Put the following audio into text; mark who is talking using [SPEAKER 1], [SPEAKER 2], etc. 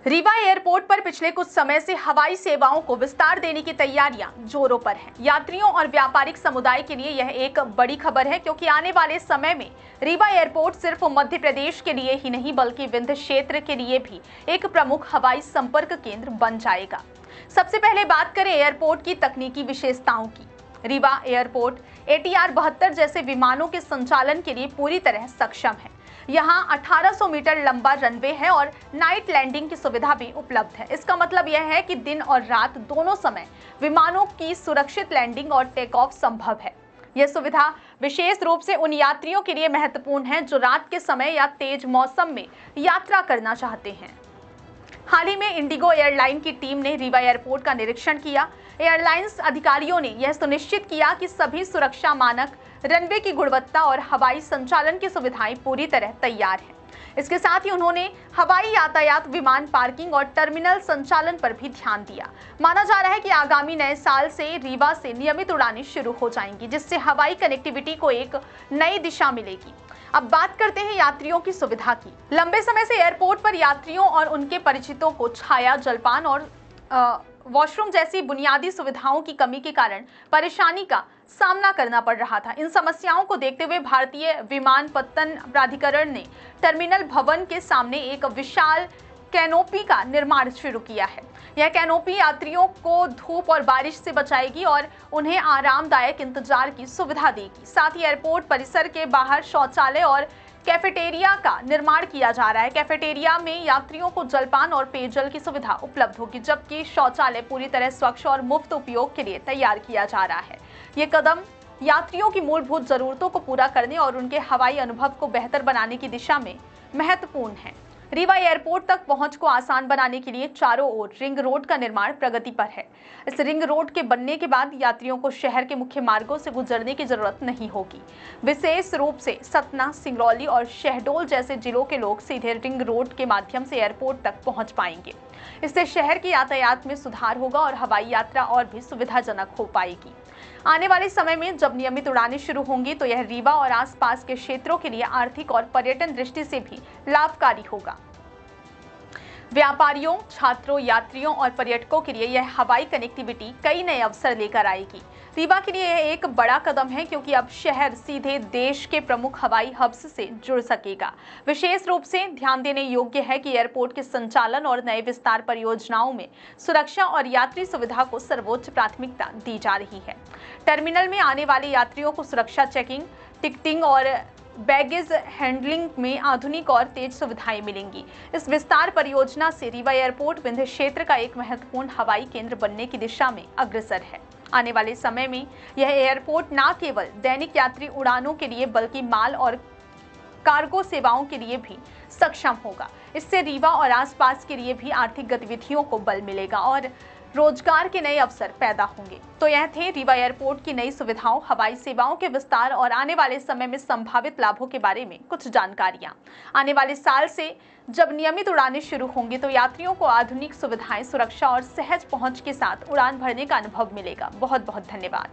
[SPEAKER 1] Rewa airport पर पिछले कुछ समय से हवाई सेवाओं को विस्तार देने की तैयारियां जोरों पर हैं। यात्रियों और व्यापारिक समुदाय के लिए यह एक बड़ी खबर है, क्योंकि आने वाले समय में रीवा एयरपोर्ट सिर्फ मध्य प्रदेश के लिए ही नहीं बल्कि विंध्य क्षेत्र के लिए भी एक प्रमुख हवाई संपर्क केंद्र बन जाएगा। सबसे पहले बात करें एयरपोर्ट की तकनीकी विशेषताओं की। रीवा एयरपोर्ट ATR 72 जैसे विमानों के संचालन के लिए पूरी तरह सक्षम है। यहाँ 1800 मीटर लंबा रनवे है और नाइट लैंडिंग की सुविधा भी उपलब्ध है। इसका मतलब यह है कि दिन और रात दोनों समय विमानों की सुरक्षित लैंडिंग और टेक ऑफ संभव है। यह सुविधा विशेष रूप से उन यात्रियों के लिए महत्वपूर्ण है जो रात के समय या तेज मौसम में यात्रा करना चाहते हैं। हाल ही में इंडिगो एयरलाइन की टीम ने रीवा एयरपोर्ट का निरीक्षण किया। एयरलाइंस अधिकारियों ने यह सुनिश्चित किया कि सभी सुरक्षा मानक, रनवे की गुणवत्ता और हवाई संचालन की सुविधाएं पूरी तरह तैयार हैं। इसके साथ ही उन्होंने हवाई यातायात, विमान पार्किंग और टर्मिनल संचालन पर भी ध्यान दिया। माना जा रहा है कि आगामी नए साल से रीवा से नियमित उड़ानें शुरू हो जाएंगी, जिससे हवाई कनेक्टिविटी को एक नई दिशा मिलेगी। अब बात करते हैं यात्रियों की सुविधा की। लंबे समय से एयरपोर्ट पर यात्रियों और उनके परिचितों को छाया, जलपान और वॉशरूम जैसी बुनियादी सुविधाओं की कमी के कारण परेशानी का सामना करना पड़ रहा था। इन समस्याओं को देखते हुए भारतीय विमानपत्तन प्राधिकरण ने टर्मिनल भवन के सामने एक विशाल कैनोपी का निर्माण शुरू किया है। यह कैनोपी यात्रियों को धूप और बारिश से बचाएगी और उन्हें आरामदायक इंतजार की सुविधा देगी। साथ ही एयरपोर्ट परिसर के बाहर शौचालय और कैफेटेरिया का निर्माण किया जा रहा है। कैफेटेरिया में यात्रियों को जलपान और पेयजल की सुविधा उपलब्ध होगी, जबकि शौचालय पूरी तरह स्वच्छ और मुफ्त उपयोग के लिए तैयार किया जा रहा है। ये कदम यात्रियों की मूलभूत जरूरतों को पूरा करने और उनके हवाई अनुभव को बेहतर बनाने की दिशा में महत्वपूर्ण है। रीवा एयरपोर्ट तक पहुंच को आसान बनाने के लिए चारों ओर रिंग रोड का निर्माण प्रगति पर है। इस रिंग रोड के बनने के बाद यात्रियों को शहर के मुख्य मार्गों से गुजरने की जरूरत नहीं होगी। विशेष रूप से सतना, सिंगरौली और शहडोल जैसे जिलों के लोग सीधे रिंग रोड के माध्यम से एयरपोर्ट तक पहुंच पाएंगे। इससे शहर के यातायात में सुधार होगा और हवाई यात्रा और भी सुविधाजनक हो पाएगी। आने वाले समय में जब नियमित उड़ानें शुरू होंगी तो यह रीवा और आसपास के क्षेत्रों के लिए आर्थिक और पर्यटन दृष्टि से भी लाभकारी होगा। व्यापारियों, छात्रों, यात्रियों और पर्यटकों के लिए यह हवाई कनेक्टिविटी कई नए अवसर लेकर आएगी। रीवा के लिए यह एक बड़ा कदम है, क्योंकि अब शहर सीधे देश के प्रमुख हवाई हब्स से जुड़ सकेगा। विशेष रूप से ध्यान देने योग्य है कि एयरपोर्ट के संचालन और नए विस्तार परियोजनाओं में सुरक्षा और यात्री सुविधा को सर्वोच्च प्राथमिकता दी जा रही है। टर्मिनल में आने वाले यात्रियों को सुरक्षा चेकिंग, टिकटिंग और बैगेज हैंडलिंग में आधुनिक और तेज सुविधाएं मिलेंगी। इस विस्तार परियोजना से रीवा एयरपोर्ट विंध्य क्षेत्र का एक महत्वपूर्ण हवाई केंद्र बनने की दिशा में अग्रसर है। आने वाले समय में यह एयरपोर्ट न केवल दैनिक यात्री उड़ानों के लिए बल्कि माल और कार्गो सेवाओं के लिए भी सक्षम होगा। इससे रीवा और आसपास के लिए भी आर्थिक गतिविधियों को बल मिलेगा और रोजगार के नए अवसर पैदा होंगे। तो यह थे रीवा एयरपोर्ट की नई सुविधाओं, हवाई सेवाओं के विस्तार और आने वाले समय में संभावित लाभों के बारे में कुछ जानकारियां। आने वाले साल से जब नियमित उड़ानें शुरू होंगी तो यात्रियों को आधुनिक सुविधाएं, सुरक्षा और सहज पहुंच के साथ उड़ान भरने का अनुभव मिलेगा। बहुत बहुत धन्यवाद।